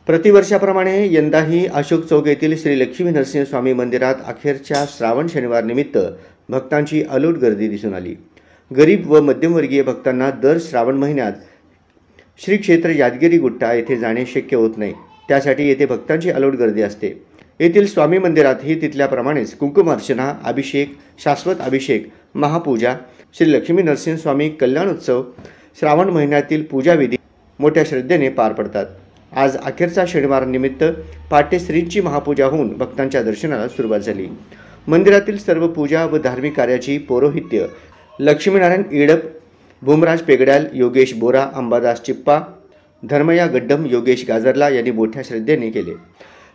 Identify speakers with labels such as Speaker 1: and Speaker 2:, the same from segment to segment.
Speaker 1: प्रतिवर्षाप्रमाणे यंदाही अशोक चौक येथील श्री लक्ष्मी नरसिंह स्वामी मंदिरात अखेरच्या श्रावण शनिवार निमित्त भक्तांची अलोट गर्दी दिसून आली। गरीब व मध्यमवर्गीय भक्तांना दर श्रावण महिन्यात श्री क्षेत्र यादगिरी गुट्टा येथे जाणे शक्य होत नाही। त्यासाठी येथे भक्तांची अलोट गर्दी असते। येथील स्वामी मंदिरातही तिथल्याप्रमाणेच कुंकुमार्चना, अभिषेक, शाश्वत अभिषेक, महापूजा, श्री लक्ष्मी नरसिंह स्वामी कल्याणोत्सव, श्रावण महिन्यातील पूजाविधी मोठ्या श्रद्धेने पार पडतात। आज अखेरचा शनिवार निमित्त पहाटे श्रींची महापूजा होऊन भक्तांच्या दर्शनाला सुरुवात झाली। मंदिरातील सर्व पूजा व धार्मिक कार्याची पौरोहित्य लक्ष्मीनारायण इडप, भूमराज पेगड्याल, योगेश बोरा, अंबादास चिप्पा, धर्मया गड्डम, योगेश गाजरला यांनी मोठ्या श्रद्धेने केले।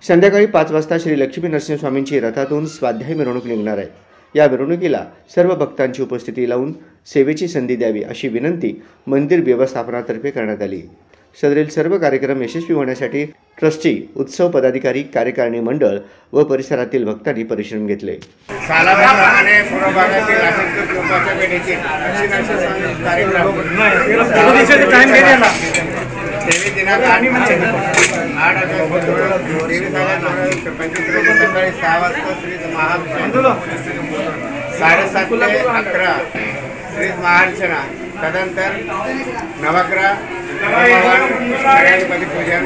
Speaker 1: संध्याकाळी 5 वाजता श्री लक्ष्मी नरसिंह स्वामींची रथातून स्वाध्याय मिरवणूक निघणार आहे। या मिरवणुकीला सर्व भक्तांची उपस्थिती लावून सेवेची संधी द्यावी अशी विनंती मंदिर व्यवस्थापनातर्फे करण्यात आली। सदरील सर्व कार्यक्रम यशस्वी होण्यासाठी ट्रस्टी, उत्सव पदाधिकारी, कार्यकारिणी मंडळ व परिसरातील भक्तांनी परिश्रम घेतले।
Speaker 2: सालाप्रमाणे पूर्व भागातील अशोक चौकाच्या पेठेतील दक्षिणाचे कार्यक्रम तेवीस दिनांक 8 सकाळी 6 वाजता श्री महाअभिषेक, 7:30 ते 11 श्री महाअर्चना, तदनंतर नवग्रह गणपती पूजन।